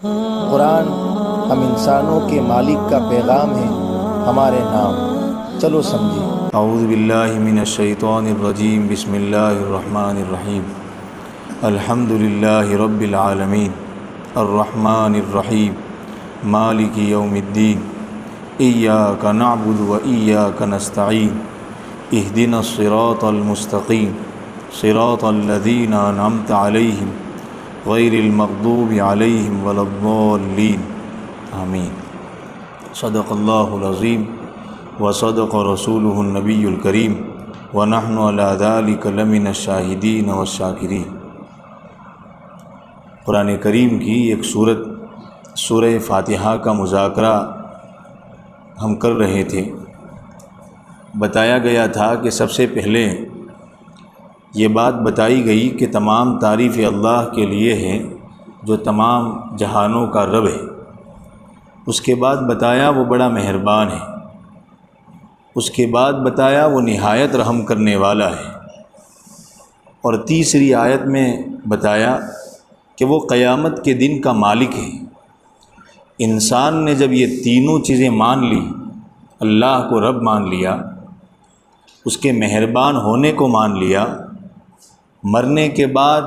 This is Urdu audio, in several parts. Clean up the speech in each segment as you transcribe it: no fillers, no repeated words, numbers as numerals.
قرآن ہم انسانوں کے مالک کا پیغام ہے، ہمارے نام، چلو سمجھیں۔ اعوذ باللہ من الشیطان الرجیم، بسم اللہ الرحمن الرحیم۔ الحمد للہ رب العالمین، الرحمن الرحیم، مالک یوم الدین، ایاک نعبد و ایاک نستعین، اہدنا الصراط المستقیم، صراط الذین انعمت علیہم غیر المغضوب علیہم ولا الضالین، آمین۔ صدق اللہ العظیم وصدق رسولہ النبی الکریم ونحن علی ذلک لمن الشاہدین والشاکرین۔ قرآن کریم کی ایک سورت، سورہ فاتحہ کا مذاکرہ ہم کر رہے تھے۔ بتایا گیا تھا کہ سب سے پہلے یہ بات بتائی گئی کہ تمام تعریف اللہ کے لیے ہے جو تمام جہانوں کا رب ہے۔ اس کے بعد بتایا وہ بڑا مہربان ہے۔ اس کے بعد بتایا وہ نہایت رحم کرنے والا ہے۔ اور تیسری آیت میں بتایا کہ وہ قیامت کے دن کا مالک ہے۔ انسان نے جب یہ تینوں چیزیں مان لی، اللہ کو رب مان لیا، اس کے مہربان ہونے کو مان لیا، مرنے کے بعد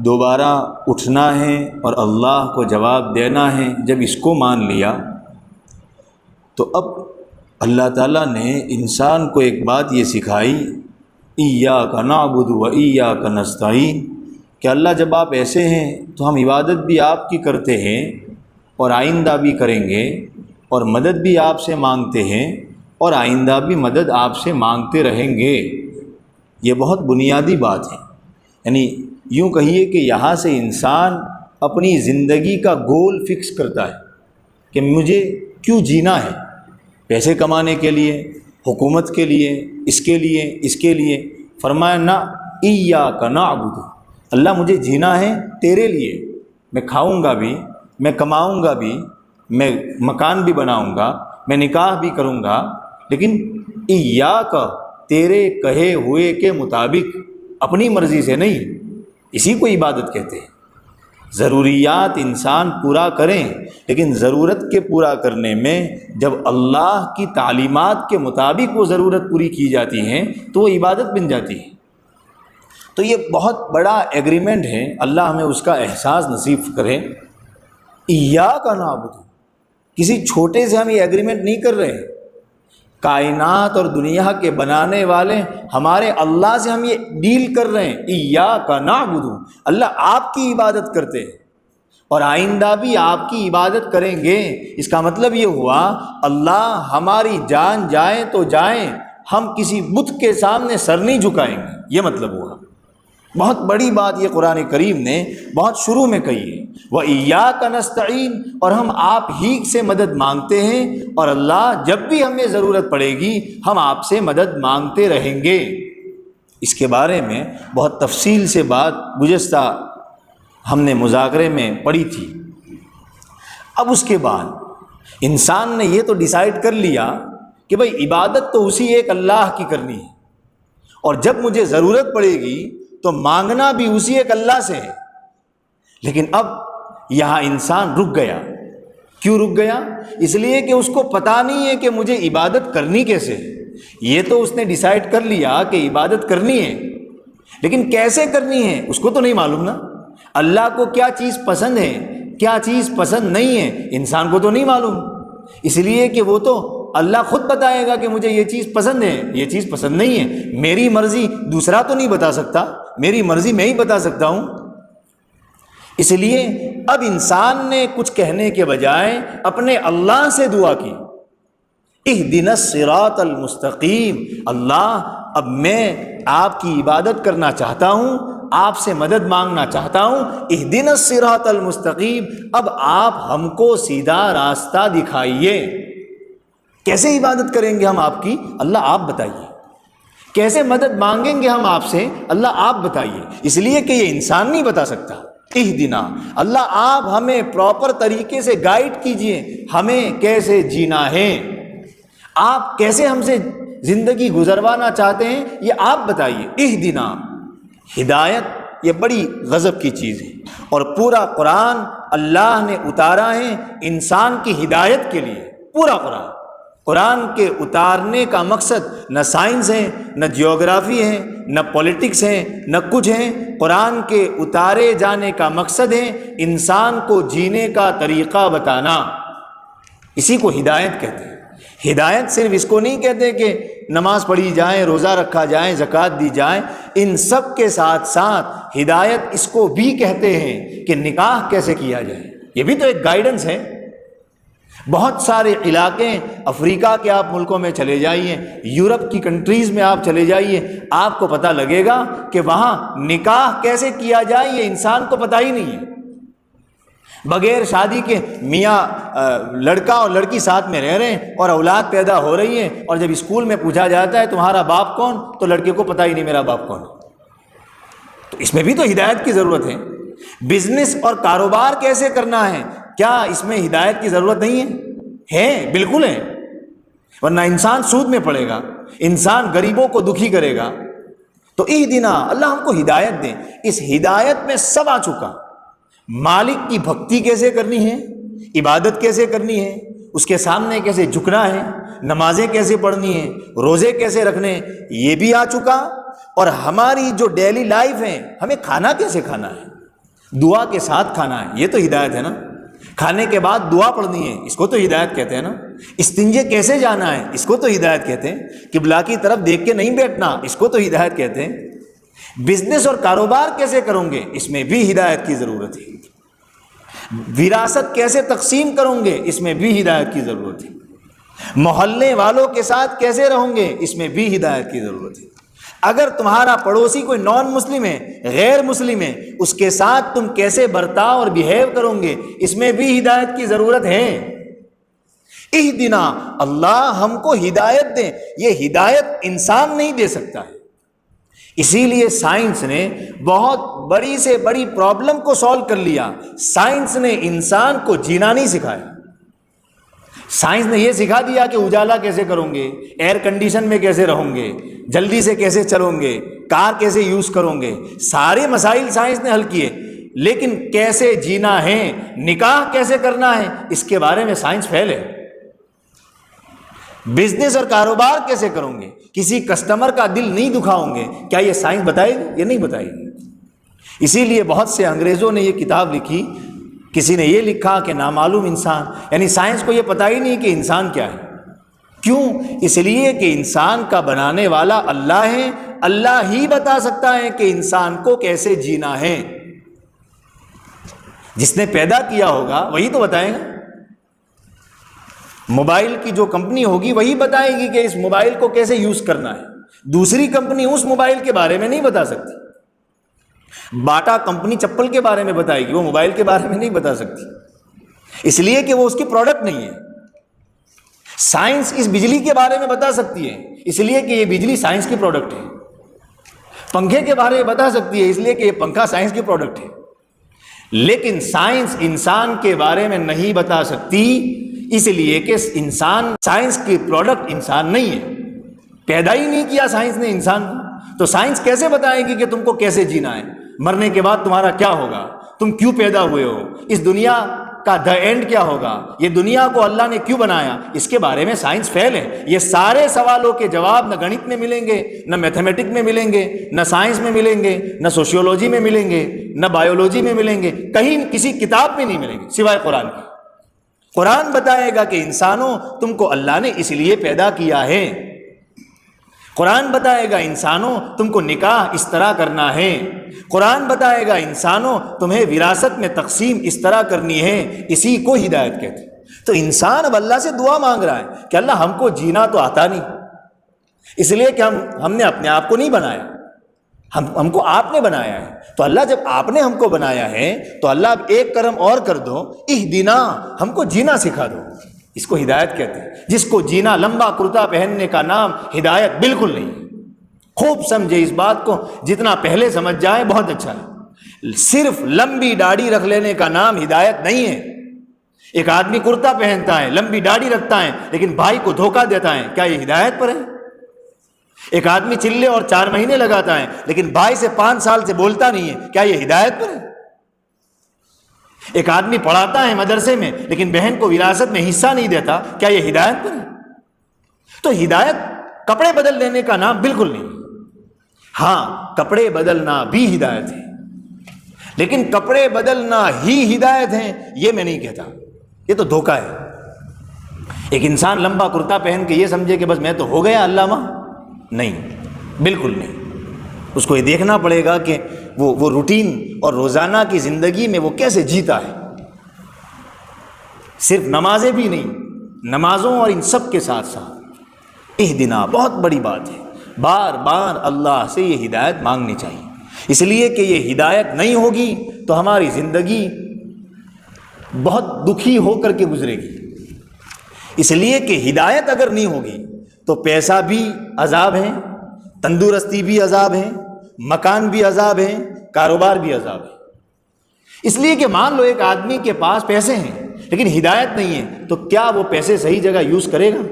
دوبارہ اٹھنا ہے اور اللہ کو جواب دینا ہے، جب اس کو مان لیا تو اب اللہ تعالیٰ نے انسان کو ایک بات یہ سکھائی، ایاک نعبد و ایاک نستعین، کہ اللہ جب آپ ایسے ہیں تو ہم عبادت بھی آپ کی کرتے ہیں اور آئندہ بھی کریں گے، اور مدد بھی آپ سے مانگتے ہیں اور آئندہ بھی مدد آپ سے مانگتے رہیں گے۔ یہ بہت بنیادی بات ہے، یعنی یوں کہیے کہ یہاں سے انسان اپنی زندگی کا گول فکس کرتا ہے کہ مجھے کیوں جینا ہے، پیسے کمانے کے لیے، حکومت کے لیے، اس کے لیے، اس کے لیے۔ فرمایا نہ، ایاک نعبد، اللہ مجھے جینا ہے تیرے لیے، میں کھاؤں گا بھی، میں کماؤں گا بھی، میں مکان بھی بناؤں گا، میں نکاح بھی کروں گا، لیکن ایاک، تیرے کہے ہوئے کے مطابق، اپنی مرضی سے نہیں۔ اسی کو عبادت کہتے ہیں۔ ضروریات انسان پورا کریں، لیکن ضرورت کے پورا کرنے میں جب اللہ کی تعلیمات کے مطابق وہ ضرورت پوری کی جاتی ہے تو وہ عبادت بن جاتی ہے۔ تو یہ بہت بڑا ایگریمنٹ ہے، اللہ ہمیں اس کا احساس نصیب کرے۔ ایاک نعبد، کسی چھوٹے سے ہم یہ ایگریمنٹ نہیں کر رہے۔ کائنات اور دنیا کے بنانے والے ہمارے اللہ سے ہم یہ ڈیل کر رہے ہیں، ایاک نعبد، اللہ آپ کی عبادت کرتے ہیں اور آئندہ بھی آپ کی عبادت کریں گے۔ اس کا مطلب یہ ہوا اللہ ہماری جان جائیں تو جائیں، ہم کسی بت کے سامنے سر نہیں جھکائیں گے، یہ مطلب ہوا۔ بہت بڑی بات یہ قرآن کریم نے بہت شروع میں کہی ہے، وَإِيَّاكَ نَسْتَعِينُ، اور ہم آپ ہی سے مدد مانگتے ہیں، اور اللہ جب بھی ہمیں ضرورت پڑے گی ہم آپ سے مدد مانگتے رہیں گے۔ اس کے بارے میں بہت تفصیل سے بات گزشتہ ہم نے مذاکرے میں پڑھی تھی۔ اب اس کے بعد انسان نے یہ تو ڈیسائیڈ کر لیا کہ بھئی عبادت تو اسی ایک اللہ کی کرنی ہے، اور جب مجھے ضرورت پڑے گی تو مانگنا بھی اسی ایک اللہ سے ہے۔ لیکن اب یہاں انسان رک گیا۔ کیوں رک گیا؟ اس لیے کہ اس کو پتہ نہیں ہے کہ مجھے عبادت کرنی کیسے ہے۔ یہ تو اس نے ڈیسائیڈ کر لیا کہ عبادت کرنی ہے، لیکن کیسے کرنی ہے اس کو تو نہیں معلوم نا۔ اللہ کو کیا چیز پسند ہے، کیا چیز پسند نہیں ہے، انسان کو تو نہیں معلوم، اس لیے کہ وہ تو اللہ خود بتائے گا کہ مجھے یہ چیز پسند ہے، یہ چیز پسند نہیں ہے۔ میری مرضی دوسرا تو نہیں بتا سکتا، میری مرضی میں ہی بتا سکتا ہوں۔ اس لیے اب انسان نے کچھ کہنے کے بجائے اپنے اللہ سے دعا کی، اہدنا الصراط المستقیم، اللہ اب میں آپ کی عبادت کرنا چاہتا ہوں، آپ سے مدد مانگنا چاہتا ہوں، اہدنا الصراط المستقیم، اب آپ ہم کو سیدھا راستہ دکھائیے۔ کیسے عبادت کریں گے ہم آپ کی؟ اللہ آپ بتائیے۔ کیسے مدد مانگیں گے ہم آپ سے؟ اللہ آپ بتائیے۔ اس لیے کہ یہ انسان نہیں بتا سکتا۔ اہدنا، اللہ آپ ہمیں پراپر طریقے سے گائیڈ کیجئے، ہمیں کیسے جینا ہے، آپ کیسے ہم سے زندگی گزروانا چاہتے ہیں، یہ آپ بتائیے۔ اہدنا، ہدایت یہ بڑی غضب کی چیز ہے، اور پورا قرآن اللہ نے اتارا ہے انسان کی ہدایت کے لیے۔ پورا قرآن کے اتارنے کا مقصد نہ سائنس ہے، نہ جیوگرافی ہے، نہ پولیٹکس ہے، نہ کچھ ہے۔ قرآن کے اتارے جانے کا مقصد ہے انسان کو جینے کا طریقہ بتانا، اسی کو ہدایت کہتے ہیں۔ ہدایت صرف اس کو نہیں کہتے کہ نماز پڑھی جائے، روزہ رکھا جائے، زکوٰۃ دی جائے، ان سب کے ساتھ ساتھ ہدایت اس کو بھی کہتے ہیں کہ نکاح کیسے کیا جائے، یہ بھی تو ایک گائیڈنس ہے۔ بہت سارے علاقے، افریقہ کے آپ ملکوں میں چلے جائیے، یورپ کی کنٹریز میں آپ چلے جائیے، آپ کو پتہ لگے گا کہ وہاں نکاح کیسے کیا جائے یہ انسان کو پتہ ہی نہیں ہے۔ بغیر شادی کے میاں لڑکا اور لڑکی ساتھ میں رہ رہے ہیں اور اولاد پیدا ہو رہی ہے، اور جب اسکول میں پوچھا جاتا ہے تمہارا باپ کون، تو لڑکے کو پتہ ہی نہیں میرا باپ کون۔ تو اس میں بھی تو ہدایت کی ضرورت ہے۔ بزنس اور کاروبار کیسے کرنا ہے، کیا اس میں ہدایت کی ضرورت نہیں ہے؟ بالکل ہے، ورنہ انسان سود میں پڑے گا، انسان غریبوں کو دکھی کرے گا۔ تو اہدنا، اللہ ہم کو ہدایت دیں۔ اس ہدایت میں سب آ چکا، مالک کی بھکتی کیسے کرنی ہے، عبادت کیسے کرنی ہے، اس کے سامنے کیسے جھکنا ہے، نمازیں کیسے پڑھنی ہے، روزے کیسے رکھنے، یہ بھی آ چکا۔ اور ہماری جو ڈیلی لائف ہے، ہمیں کھانا کیسے کھانا ہے، دعا کے ساتھ کھانا ہے، یہ تو ہدایت ہے نا۔ کھانے کے بعد دعا پڑھنی ہے، اس کو تو ہدایت کہتے ہیں نا۔ استنجے کیسے جانا ہے، اس کو تو ہدایت کہتے ہیں۔ قبلہ کی طرف دیکھ کے نہیں بیٹھنا، اس کو تو ہدایت کہتے ہیں۔ بزنس اور کاروبار کیسے کرو گے، اس میں بھی ہدایت کی ضرورت ہے۔ وراثت کیسے تقسیم کرو گے، اس میں بھی ہدایت کی ضرورت ہے۔ محلے والوں کے ساتھ کیسے رہو گے، اس میں بھی ہدایت کی ضرورت ہے۔ اگر تمہارا پڑوسی کوئی نان مسلم ہے، غیر مسلم ہے، اس کے ساتھ تم کیسے برتاؤ اور بیہیو کرو گے، اس میں بھی ہدایت کی ضرورت ہے۔ اہدنا، اللہ ہم کو ہدایت دیں، یہ ہدایت انسان نہیں دے سکتا ہے۔ اسی لیے سائنس نے بہت بڑی سے بڑی پرابلم کو سالو کر لیا۔ سائنس نے انسان کو جینا نہیں سکھایا۔ سائنس نے یہ سکھا دیا کہ اجالا کیسے کرو گے، ایئر کنڈیشن میں کیسے رہو گے، جلدی سے کیسے چلو گے، کار کیسے یوز کرو گے، سارے مسائل سائنس نے حل کیے، لیکن کیسے جینا ہے، نکاح کیسے کرنا ہے، اس کے بارے میں سائنس فیل ہے۔ بزنس اور کاروبار کیسے کرو گے، کسی کسٹمر کا دل نہیں دکھاؤ گے، کیا یہ سائنس بتائے گی؟ یہ نہیں بتائے گی۔ اسی لیے بہت سے انگریزوں نے یہ کتاب لکھی، کسی نے یہ لکھا کہ نامعلوم انسان، یعنی سائنس کو یہ پتہ ہی نہیں کہ انسان کیا ہے۔ کیوں؟ اس لیے کہ انسان کا بنانے والا اللہ ہے، اللہ ہی بتا سکتا ہے کہ انسان کو کیسے جینا ہے۔ جس نے پیدا کیا ہوگا وہی تو بتائے گا۔ موبائل کی جو کمپنی ہوگی وہی بتائے گی کہ اس موبائل کو کیسے یوز کرنا ہے، دوسری کمپنی اس موبائل کے بارے میں نہیں بتا سکتی۔ باٹا کمپنی چپل کے بارے میں بتائے گی، وہ موبائل کے بارے میں نہیں بتا سکتی، اس لیے کہ وہ اس کی پروڈکٹ نہیں ہے۔ سائنس اس بجلی کے بارے میں بتا سکتی ہے، اس لیے کہ یہ بجلی سائنس کی پروڈکٹ ہے۔ پنکھے کے بارے میں بتا سکتی ہے، اس لیے کہ یہ پنکھا سائنس کی پروڈکٹ ہے۔ لیکن سائنس انسان کے بارے میں نہیں بتا سکتی، اس لیے کہ انسان سائنس کی پروڈکٹ انسان نہیں ہے، پیدا ہی نہیں کیا سائنس نے انسان کو۔ تو سائنس کیسے بتائے گی کہ تم کو کیسے جینا ہے، مرنے کے بعد تمہارا کیا ہوگا، تم کیوں پیدا ہوئے ہو، اس دنیا کا دی اینڈ کیا ہوگا، یہ دنیا کو اللہ نے کیوں بنایا، اس کے بارے میں سائنس فیل ہے۔ یہ سارے سوالوں کے جواب نہ گణت میں ملیں گے، نہ میتھمیٹک میں ملیں گے، نہ سائنس میں ملیں گے، نہ سوشیولوجی میں ملیں گے، نہ بایولوجی میں ملیں گے، کہیں کسی کتاب میں نہیں ملیں گے سوائے قرآن کے۔ قرآن بتائے گا کہ انسانوں تم کو اللہ نے اس لیے پیدا کیا ہے۔ قرآن بتائے گا انسانوں تم کو نکاح اس طرح کرنا ہے۔ قرآن بتائے گا انسانوں تمہیں وراثت میں تقسیم اس طرح کرنی ہے، اسی کو ہدایت کہتے ہیں۔ تو انسان اب اللہ سے دعا مانگ رہا ہے کہ اللہ ہم کو جینا تو آتا نہیں، اس لیے کہ ہم نے اپنے آپ کو نہیں بنایا، ہم کو آپ نے بنایا ہے۔ تو اللہ جب آپ نے ہم کو بنایا ہے تو اللہ اب ایک کرم اور کر دو، اہدنا، ہم کو جینا سکھا دو، اس کو ہدایت کہتے ہیں۔ جس کو جینا لمبا کرتا پہننے کا نام ہدایت بالکل نہیں ہے۔ خوب سمجھے اس بات کو، جتنا پہلے سمجھ جائے بہت اچھا ہے۔ صرف لمبی داڑھی رکھ لینے کا نام ہدایت نہیں ہے۔ ایک آدمی کرتا پہنتا ہے، لمبی داڑھی رکھتا ہے، لیکن بھائی کو دھوکہ دیتا ہے، کیا یہ ہدایت پر ہے؟ ایک آدمی چلے اور 4 مہینے لگاتا ہے لیکن بھائی سے 5 سال سے بولتا نہیں ہے، کیا یہ ہدایت پر ہے؟ ایک آدمی پڑھاتا ہے مدرسے میں لیکن بہن کو وراثت میں حصہ نہیں دیتا، کیا یہ ہدایت پر ہے؟ تو ہدایت کپڑے بدل دینے کا نام بالکل نہیں۔ ہاں، کپڑے بدلنا بھی ہدایت ہے، لیکن کپڑے بدلنا ہی ہدایت ہے یہ میں نہیں کہتا، یہ تو دھوکہ ہے۔ ایک انسان لمبا کرتا پہن کے یہ سمجھے کہ بس میں تو ہو گیا علامہ، نہیں، بالکل نہیں۔ اس کو یہ دیکھنا پڑے گا کہ وہ روٹین اور روزانہ کی زندگی میں وہ کیسے جیتا ہے۔ صرف نمازیں بھی نہیں، نمازوں اور ان سب کے ساتھ ساتھ اہدنا بہت بڑی بات ہے، بار بار اللہ سے یہ ہدایت مانگنی چاہیے، اس لیے کہ یہ ہدایت نہیں ہوگی تو ہماری زندگی بہت دکھی ہو کر کے گزرے گی۔ اس لیے کہ ہدایت اگر نہیں ہوگی تو پیسہ بھی عذاب ہے، تندرستی بھی عذاب ہے، مکان بھی عذاب ہے، کاروبار بھی عذاب ہے۔ اس لیے کہ مان لو ایک آدمی کے پاس پیسے ہیں لیکن ہدایت نہیں ہے، تو کیا وہ پیسے صحیح جگہ یوز کرے گا؟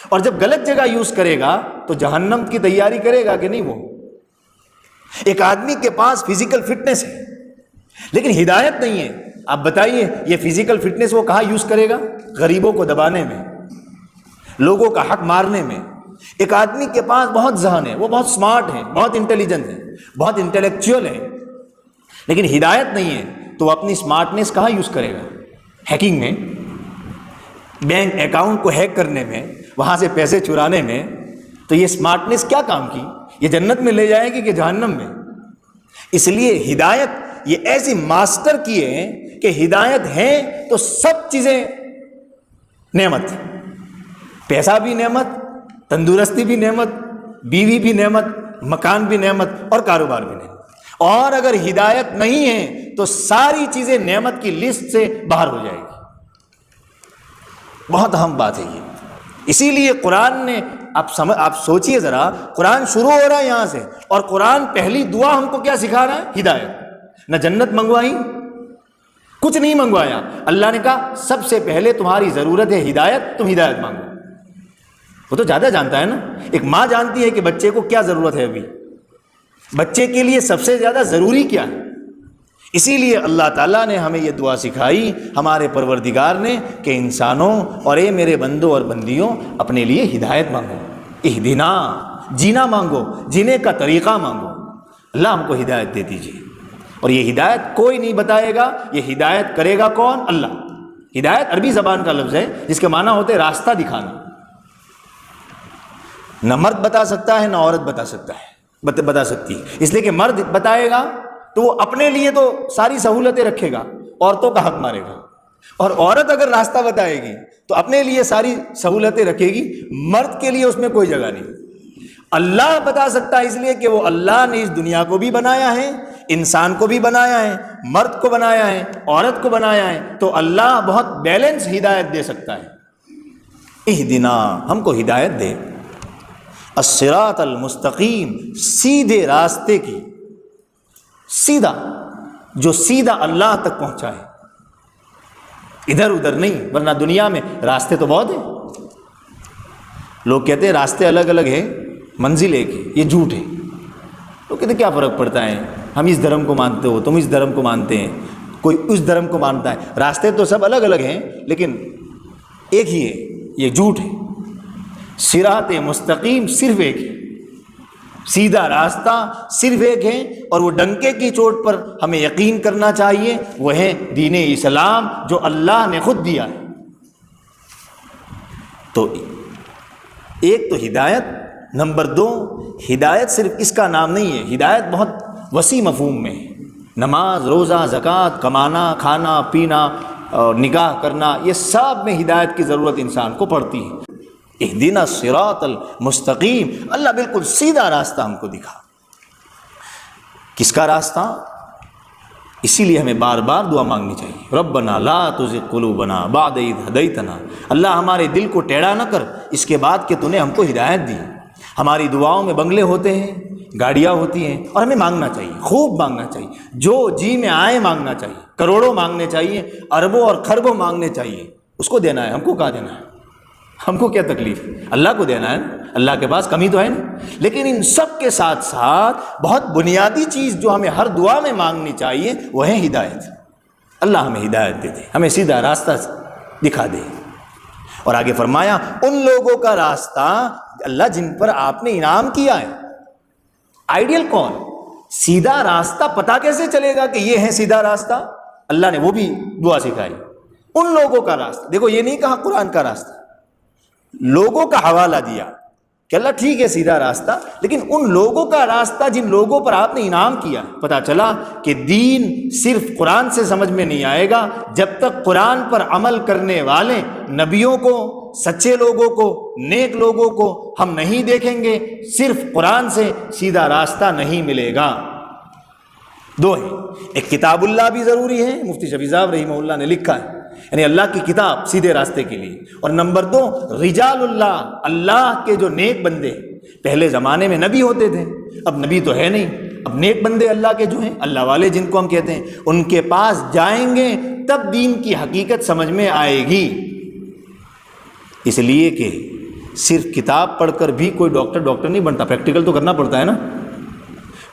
اور جب غلط جگہ یوز کرے گا تو جہنم کی تیاری کرے گا کہ نہیں؟ وہ ایک آدمی کے پاس فزیکل فٹنس ہے لیکن ہدایت نہیں ہے، آپ بتائیے یہ فزیکل فٹنس وہ کہاں یوز کرے گا؟ غریبوں کو دبانے میں، لوگوں کا حق مارنے میں۔ ایک آدمی کے پاس بہت ذہن ہے، وہ بہت سمارٹ ہے، بہت انٹیلیجنٹ ہے، بہت انٹلیکچوئل ہے، لیکن ہدایت نہیں ہے تو وہ اپنی سمارٹنیس کہاں یوز کرے گا؟ ہیکنگ میں، بینک اکاؤنٹ کو ہیک کرنے میں، وہاں سے پیسے چرانے میں۔ تو یہ سمارٹنیس کیا کام کی؟ یہ جنت میں لے جائے گی کہ جہنم میں؟ اس لیے ہدایت یہ ایسی ماسٹر کی ہے کہ ہدایت ہے تو سب چیزیں نعمت، پیسہ بھی نعمت، تندرستی بھی نعمت، بیوی بھی نعمت، مکان بھی نعمت اور کاروبار بھی نعمت۔ اور اگر ہدایت نہیں ہے تو ساری چیزیں نعمت کی لسٹ سے باہر ہو جائے گی۔ بہت اہم بات ہے یہ۔ اسی لیے قرآن نے آپ سوچئے ذرا، قرآن شروع ہو رہا ہے یہاں سے، اور قرآن پہلی دعا ہم کو کیا سکھا رہا ہے؟ ہدایت۔ نہ جنت منگوائی، کچھ نہیں منگوایا، اللہ نے کہا سب سے پہلے تمہاری ضرورت ہے ہدایت، تم ہدایت مانگو۔ وہ تو زیادہ جانتا ہے نا، ایک ماں جانتی ہے کہ بچے کو کیا ضرورت ہے، ابھی بچے کے لیے سب سے زیادہ ضروری کیا ہے۔ اسی لیے اللہ تعالیٰ نے ہمیں یہ دعا سکھائی، ہمارے پروردگار نے، کہ انسانوں اور اے میرے بندوں اور بندیوں، اپنے لیے ہدایت مانگو، اہدنا، جینا مانگو، جینے کا طریقہ مانگو۔ اللہ ہم کو ہدایت دے دیجیے، اور یہ ہدایت کوئی نہیں بتائے گا، یہ ہدایت کرے گا کون؟ اللہ۔ ہدایت عربی زبان کا لفظ ہے جس کے معنی ہوتے راستہ دکھانا۔ نہ مرد بتا سکتا ہے، نہ عورت بتا سکتی ہے، اس لیے کہ مرد بتائے گا تو وہ اپنے لیے تو ساری سہولتیں رکھے گا، عورتوں کا حق مارے گا، اور عورت اگر راستہ بتائے گی تو اپنے لیے ساری سہولتیں رکھے گی، مرد کے لیے اس میں کوئی جگہ نہیں۔ اللہ بتا سکتا ہے، اس لیے کہ وہ اللہ نے اس دنیا کو بھی بنایا ہے، انسان کو بھی بنایا ہے، مرد کو بنایا ہے، عورت کو بنایا ہے، تو اللہ بہت بیلنس ہدایت دے سکتا ہے۔ اہدنا، ہم کو ہدایت دے، الصراط المستقیم، سیدھے راستے کی، سیدھا، جو سیدھا اللہ تک پہنچائے، ادھر ادھر نہیں، ورنہ دنیا میں راستے تو بہت ہیں۔ لوگ کہتے ہیں راستے الگ الگ ہیں، منزل ایک ہے، یہ جھوٹ ہے۔ لوگ کہتے ہیں کیا فرق پڑتا ہے، ہم اس دھرم کو مانتے ہو، تم اس دھرم کو مانتے ہیں، کوئی اس دھرم کو مانتا ہے، راستے تو سب الگ الگ ہیں لیکن ایک ہی ہے، یہ جھوٹ ہے۔ صراط مستقیم صرف ایک ہے، سیدھا راستہ صرف ایک ہے، اور وہ ڈنکے کی چوٹ پر ہمیں یقین کرنا چاہیے، وہ ہے دین اسلام جو اللہ نے خود دیا ہے۔ تو ایک تو ہدایت، نمبر 2 ہدایت صرف اس کا نام نہیں ہے، ہدایت بہت وسیع مفہوم میں ہے۔ نماز، روزہ، زکوٰۃ، کمانا، کھانا پینا اور نکاح کرنا، یہ سب میں ہدایت کی ضرورت انسان کو پڑتی ہے۔ اہدنا الصراط المستقیم، اللہ بالکل سیدھا راستہ ہم کو دکھا۔ کس کا راستہ؟ اسی لیے ہمیں بار بار دعا مانگنی چاہیے، ربنا لا تزغ قلوبنا بعد اذ ہدیتنا، اللہ ہمارے دل کو ٹیڑھا نہ کر اس کے بعد کہ تو نے ہم کو ہدایت دی۔ ہماری دعاؤں میں بنگلے ہوتے ہیں، گاڑیاں ہوتی ہیں، اور ہمیں مانگنا چاہیے، خوب مانگنا چاہیے، جو جی میں آئے مانگنا چاہیے، کروڑوں مانگنے چاہیے، اربوں اور خربوں مانگنے چاہیے، اس کو دینا ہے، ہم کو کہاں دینا ہے۔ ہم کو کیا تکلیف ہے؟ اللہ کو دینا ہے نا، اللہ کے پاس کمی تو ہے نہیں۔ لیکن ان سب کے ساتھ ساتھ بہت بنیادی چیز جو ہمیں ہر دعا میں مانگنی چاہیے وہ ہے ہدایت۔ اللہ ہمیں ہدایت دے دے، ہمیں سیدھا راستہ دکھا دے۔ اور آگے فرمایا ان لوگوں کا راستہ اللہ جن پر آپ نے انعام کیا ہے۔ آئیڈیل کون؟ سیدھا راستہ پتہ کیسے چلے گا کہ یہ ہے سیدھا راستہ؟ اللہ نے وہ بھی دعا سکھائی، ان لوگوں کا راستہ۔ دیکھو یہ نہیں کہا قرآن کا راستہ، لوگوں کا حوالہ دیا کہ اللہ ٹھیک ہے سیدھا راستہ، لیکن ان لوگوں کا راستہ جن لوگوں پر آپ نے انعام کیا۔ پتہ چلا کہ دین صرف قرآن سے سمجھ میں نہیں آئے گا جب تک قرآن پر عمل کرنے والے نبیوں کو، سچے لوگوں کو، نیک لوگوں کو ہم نہیں دیکھیں گے، صرف قرآن سے سیدھا راستہ نہیں ملے گا۔ دو ہیں، ایک کتاب اللہ بھی ضروری ہے، مفتی شفیع صاحب رحمہ اللہ نے لکھا ہے، یعنی اللہ کی کتاب سیدھے راستے کے لیے، اور نمبر دو رجال اللہ، اللہ کے جو نیک بندے۔ پہلے زمانے میں نبی ہوتے تھے، اب نبی تو ہے نہیں، اب نیک بندے اللہ کے جو ہیں، اللہ والے جن کو ہم کہتے ہیں، ان کے پاس جائیں گے تب دین کی حقیقت سمجھ میں آئے گی۔ اس لیے کہ صرف کتاب پڑھ کر بھی کوئی ڈاکٹر نہیں بنتا، پریکٹیکل تو کرنا پڑتا ہے نا۔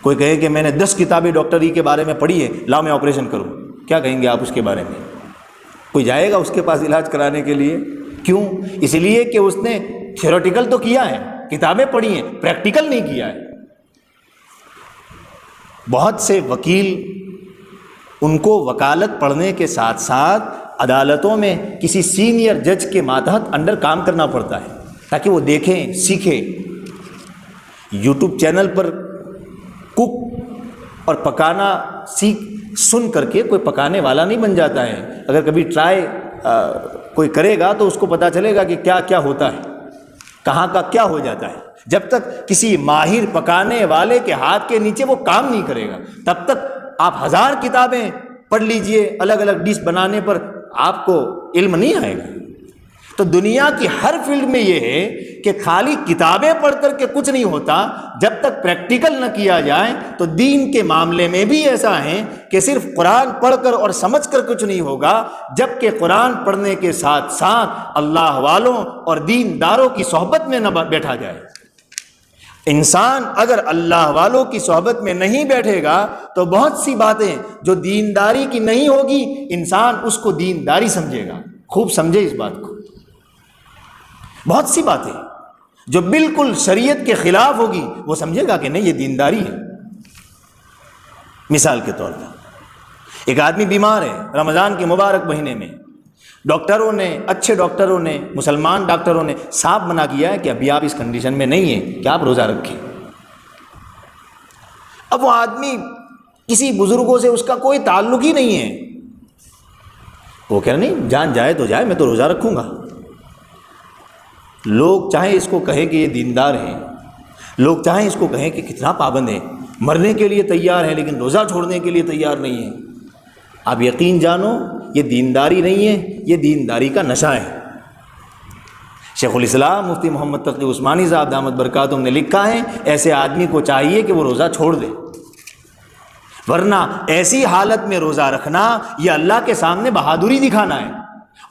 کوئی کہے کہ میں نے 10 کتابیں ڈاکٹری کے بارے میں پڑھی ہے، لاؤ میں آپریشن کروں، کیا کہیں گے آپ اس کے بارے میں؟ کوئی جائے گا اس کے پاس علاج کرانے کے لیے؟ کیوں؟ اس لیے کہ اس نے تھیوریٹیکل تو کیا ہے، کتابیں پڑھی ہیں، پریکٹیکل نہیں کیا ہے۔ بہت سے وکیل، ان کو وکالت پڑھنے کے ساتھ ساتھ عدالتوں میں کسی سینئر جج کے ماتحت انڈر کام کرنا پڑتا ہے تاکہ وہ دیکھیں، سیکھیں۔ یوٹیوب چینل پر کک اور پکانا سن کر کے کوئی پکانے والا نہیں بن جاتا ہے۔ اگر کبھی ٹرائی کوئی کرے گا تو اس کو پتہ چلے گا کہ کیا کیا ہوتا ہے، کہاں کا کیا ہو جاتا ہے۔ جب تک کسی ماہر پکانے والے کے ہاتھ کے نیچے وہ کام نہیں کرے گا، تب تک آپ 1000 کتابیں پڑھ لیجئے الگ الگ ڈش بنانے پر، آپ کو علم نہیں آئے گا۔ تو دنیا کی ہر فیلڈ میں یہ ہے کہ خالی کتابیں پڑھ کر کے کچھ نہیں ہوتا، جب تک پریکٹیکل نہ کیا جائے۔ تو دین کے معاملے میں بھی ایسا ہے کہ صرف قرآن پڑھ کر اور سمجھ کر کچھ نہیں ہوگا، جبکہ قرآن پڑھنے کے ساتھ ساتھ اللہ والوں اور دین داروں کی صحبت میں نہ بیٹھا جائے۔ انسان اگر اللہ والوں کی صحبت میں نہیں بیٹھے گا تو بہت سی باتیں جو دینداری کی نہیں ہوگی، انسان اس کو دینداری سمجھے گا۔ خوب سمجھے اس بات کو، بہت سی باتیں جو بالکل شریعت کے خلاف ہوگی وہ سمجھے گا کہ نہیں یہ دینداری ہے۔ مثال کے طور پر ایک آدمی بیمار ہے رمضان کے مبارک مہینے میں، ڈاکٹروں نے، اچھے ڈاکٹروں نے، مسلمان ڈاکٹروں نے صاف منع کیا ہے کہ ابھی آپ اس کنڈیشن میں نہیں ہیں کہ آپ روزہ رکھیں۔ اب وہ آدمی کسی بزرگوں سے اس کا کوئی تعلق ہی نہیں ہے، وہ کہہ رہے نہیں جان جائے تو جائے، میں تو روزہ رکھوں گا۔ لوگ چاہیں اس کو کہیں کہ یہ دیندار ہیں، لوگ چاہیں اس کو کہیں کہ کتنا پابند ہے، مرنے کے لیے تیار ہے لیکن روزہ چھوڑنے کے لیے تیار نہیں ہے۔ آپ یقین جانو یہ دینداری نہیں ہے، یہ دینداری کا نشہ ہے۔ شیخ الاسلام مفتی محمد تقی عثمانی صاحب دامت برکاتہم نے لکھا ہے ایسے آدمی کو چاہیے کہ وہ روزہ چھوڑ دے، ورنہ ایسی حالت میں روزہ رکھنا یہ اللہ کے سامنے بہادری دکھانا ہے،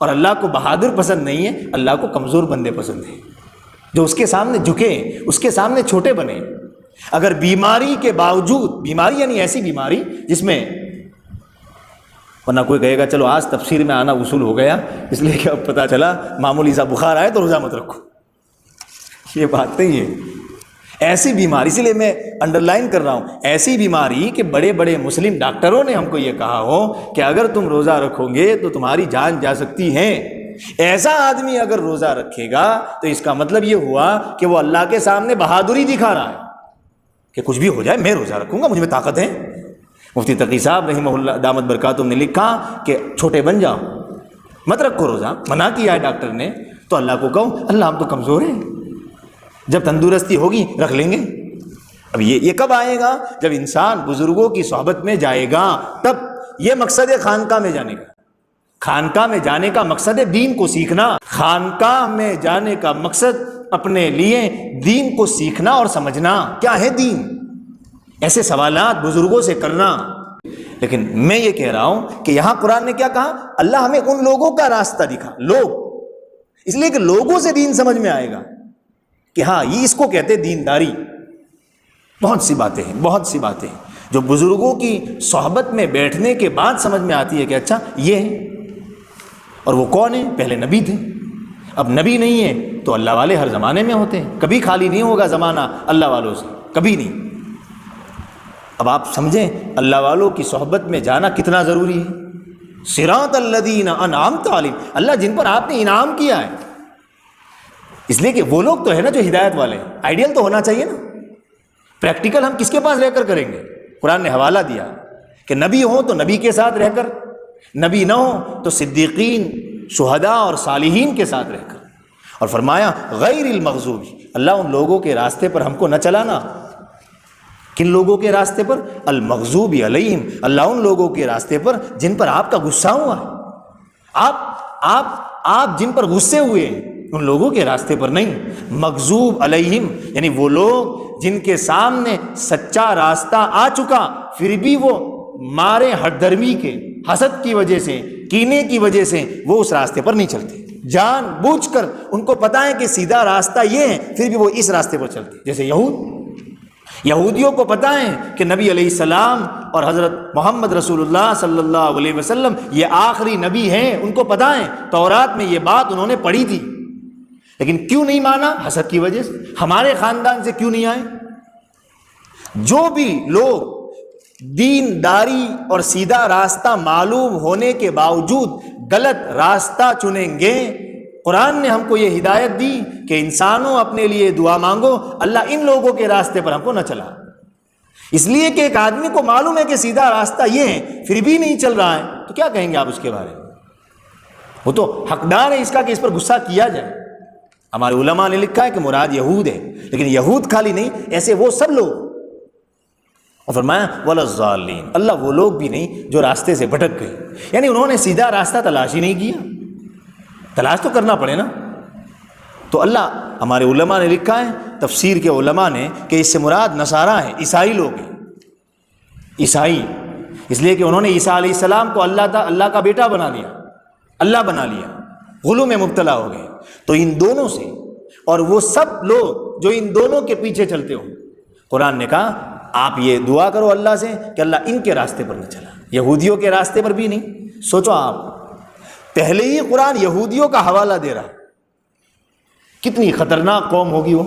اور اللہ کو بہادر پسند نہیں ہے، اللہ کو کمزور بندے پسند ہیں جو اس کے سامنے جھکے، اس کے سامنے چھوٹے بنے۔ اگر بیماری کے باوجود، بیماری یعنی ایسی بیماری جس میں، ورنہ کوئی کہے گا چلو آج تفسیر میں آنا وصول ہو گیا اس لیے کہ اب پتہ چلا معمولی سا بخار آئے تو روزہ مت رکھو، یہ بات نہیں ہے۔ ایسی بیماری، اسی لیے میں انڈر لائن کر رہا ہوں، ایسی بیماری کہ بڑے بڑے مسلم ڈاکٹروں نے ہم کو یہ کہا ہو کہ اگر تم روزہ رکھو گے تو تمہاری جان جا سکتی ہے۔ ایسا آدمی اگر روزہ رکھے گا تو اس کا مطلب یہ ہوا کہ وہ اللہ کے سامنے بہادری دکھا رہا ہے کہ کچھ بھی ہو جائے میں روزہ رکھوں گا، مجھ میں طاقت ہے۔ مفتی تقی صاحب رحمہ اللہ دامت برکاتہم نے لکھا کہ چھوٹے بن جاؤ، مت رکھو روزہ، منع کیا ہے ڈاکٹر نے، تو اللہ کو کہو اللہ ہم تو کمزور ہیں، جب تندرستی ہوگی رکھ لیں گے۔ اب یہ کب آئے گا؟ جب انسان بزرگوں کی صحبت میں جائے گا، تب یہ مقصد ہے خانقاہ میں جانے کا۔ خانقاہ میں جانے کا مقصد ہے دین کو سیکھنا، خانقاہ میں جانے کا مقصد اپنے لیے دین کو سیکھنا اور سمجھنا، کیا ہے دین، ایسے سوالات بزرگوں سے کرنا۔ لیکن میں یہ کہہ رہا ہوں کہ یہاں قرآن نے کیا کہا؟ اللہ ہمیں ان لوگوں کا راستہ دکھا، لوگ اس لیے کہ لوگوں سے دین سمجھ میں آئے گا کہ ہاں یہ اس کو کہتے دینداری۔ بہت سی باتیں ہیں، بہت سی باتیں ہیں جو بزرگوں کی صحبت میں بیٹھنے کے بعد سمجھ میں آتی ہے کہ اچھا یہ ہے۔ اور وہ کون ہیں؟ پہلے نبی تھے، اب نبی نہیں ہے تو اللہ والے ہر زمانے میں ہوتے ہیں، کبھی خالی نہیں ہوگا زمانہ اللہ والوں سے، کبھی نہیں۔ اب آپ سمجھیں اللہ والوں کی صحبت میں جانا کتنا ضروری ہے۔ صراط الذین انعمت علیہم، اللہ جن پر آپ نے انعام کیا ہے، اس لیے کہ وہ لوگ تو ہے نا جو ہدایت والے ہیں۔ آئیڈیل تو ہونا چاہیے نا، پریکٹیکل ہم کس کے پاس رہ کر کریں گے؟ قرآن نے حوالہ دیا کہ نبی ہو تو نبی کے ساتھ رہ کر، نبی نہ ہو تو صدیقین، شہداء اور صالحین کے ساتھ رہ کر۔ اور فرمایا غیر المغضوب، اللہ ان لوگوں کے راستے پر ہم کو نہ چلانا۔ کن لوگوں کے راستے پر؟ المغضوب علیہم، اللہ ان لوگوں کے راستے پر جن پر آپ کا غصہ ہوا ہے، آپ جن پر غصے ہوئے ہیں ان لوگوں کے راستے پر نہیں۔ مغضوب علیہم یعنی وہ لوگ جن کے سامنے سچا راستہ آ چکا پھر بھی وہ مارے ہٹ درمی کے، حسد کی وجہ سے، کینے کی وجہ سے وہ اس راستے پر نہیں چلتے، جان بوجھ کر ان کو پتہ ہے کہ سیدھا راستہ یہ ہے پھر بھی وہ اس راستے پر چلتے۔ جیسے یہودیوں کو پتہ ہے کہ نبی علیہ السلام اور حضرت محمد رسول اللہ صلی اللہ علیہ وسلم یہ آخری نبی ہیں، ان کو پتہ ہے، تورات میں یہ بات انہوں نے پڑھی تھی، لیکن کیوں نہیں مانا؟ حسد کی وجہ سے۔ ہمارے خاندان سے کیوں نہیں آئے؟ جو بھی لوگ دینداری اور سیدھا راستہ معلوم ہونے کے باوجود غلط راستہ چنیں گے، قرآن نے ہم کو یہ ہدایت دی کہ انسانوں اپنے لیے دعا مانگو، اللہ ان لوگوں کے راستے پر ہم کو نہ چلا۔ اس لیے کہ ایک آدمی کو معلوم ہے کہ سیدھا راستہ یہ ہے پھر بھی نہیں چل رہا ہے تو کیا کہیں گے آپ اس کے بارے میں؟ وہ تو حقدار ہے اس کا کہ اس پر غصہ کیا جائے۔ ہمارے علماء نے لکھا ہے کہ مراد یہود ہے، لیکن یہود خالی نہیں، ایسے وہ سب لوگ۔ اور فرمایا ولا الضالین، اللہ وہ لوگ بھی نہیں جو راستے سے بھٹک گئے، یعنی انہوں نے سیدھا راستہ تلاش ہی نہیں کیا۔ تلاش تو کرنا پڑے نا۔ تو اللہ، ہمارے علماء نے لکھا ہے، تفسیر کے علماء نے، کہ اس سے مراد نصارہ ہیں، عیسائی لوگ ہیں، عیسائی، اس لیے کہ انہوں نے عیسیٰ علیہ السلام کو اللہ کا بیٹا بنا لیا، اللہ بنا لیا، غلو میں مبتلا ہو گئے۔ تو ان دونوں سے اور وہ سب لوگ جو ان دونوں کے پیچھے چلتے ہوں، قرآن نے کہا آپ یہ دعا کرو اللہ سے کہ اللہ ان کے راستے پر نہ چلا، یہودیوں کے راستے پر بھی نہیں۔ سوچو آپ، پہلے ہی قرآن یہودیوں کا حوالہ دے رہا ہے، کتنی خطرناک قوم ہوگی وہ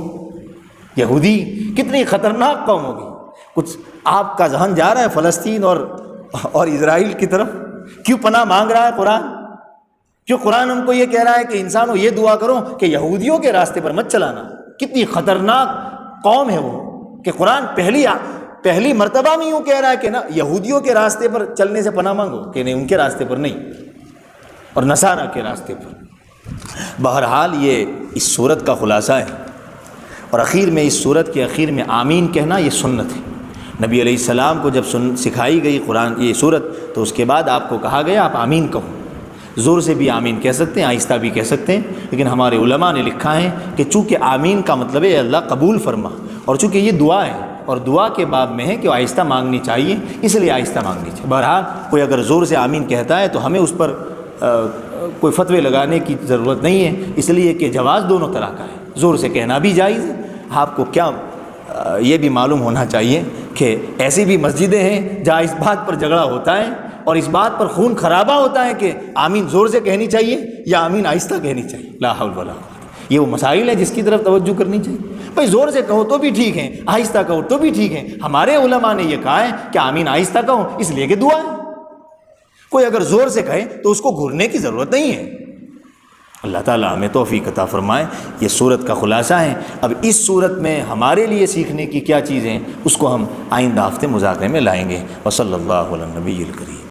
یہودی، کتنی خطرناک قوم ہوگی۔ کچھ آپ کا ذہن جا رہا ہے فلسطین اور اسرائیل کی طرف؟ کیوں پناہ مانگ رہا ہے قرآن؟ کیوں قرآن ہم کو یہ کہہ رہا ہے کہ انسانوں یہ دعا کرو کہ یہودیوں کے راستے پر مت چلانا؟ کتنی خطرناک قوم ہے وہ کہ قرآن پہلی مرتبہ میں یوں کہہ رہا ہے کہ نا یہودیوں کے راستے پر چلنے سے پناہ مانگو، کہ نہیں ان کے راستے پر نہیں، اور نصارہ کے راستے پر۔ بہرحال یہ اس صورت کا خلاصہ ہے، اور اخیر میں، اس صورت کے اخیر میں آمین کہنا یہ سنت ہے۔ نبی علیہ السلام کو جب سکھائی گئی قرآن یہ صورت تو اس کے بعد آپ کو کہا گیا آپ آمین کہو۔ زور سے بھی آمین کہہ سکتے ہیں، آہستہ بھی کہہ سکتے ہیں، لیکن ہمارے علماء نے لکھا ہے کہ چونکہ آمین کا مطلب ہے اللہ قبول فرما، اور چونکہ یہ دعا ہے اور دعا کے باب میں ہے کہ آہستہ مانگنی چاہیے، اس لیے آہستہ مانگنی چاہیے۔ بہرحال کوئی اگر زور سے آمین کہتا ہے تو ہمیں اس پر کوئی فتوے لگانے کی ضرورت نہیں ہے، اس لیے کہ جواز دونوں طرح کا ہے، زور سے کہنا بھی جائز ہے۔ آپ کو کیا یہ بھی معلوم ہونا چاہیے کہ ایسی بھی مسجدیں ہیں جہاں اس بات پر جھگڑا ہوتا ہے اور اس بات پر خون خرابہ ہوتا ہے کہ آمین زور سے کہنی چاہیے یا آمین آہستہ کہنی چاہیے۔ لا حول ولا قوت، یہ وہ مسائل ہیں جس کی طرف توجہ کرنی چاہیے۔ بھائی زور سے کہو تو بھی ٹھیک ہے، آہستہ کہو تو بھی ٹھیک ہے، ہمارے علماء نے یہ کہا ہے کہ آمین آہستہ کہو اس لیے کہ دعا ہے۔ کوئی اگر زور سے کہے تو اس کو گھرنے کی ضرورت نہیں ہے۔ اللہ تعالیٰ ہمیں توفیق عطا فرمائے۔ یہ سورت کا خلاصہ ہے۔ اب اس سورت میں ہمارے لیے سیکھنے کی کیا چیزیں ہیں اس کو ہم آئندہ ہفتے مذاکرے میں لائیں گے۔ وصلی اللہ علی النبی الکریم۔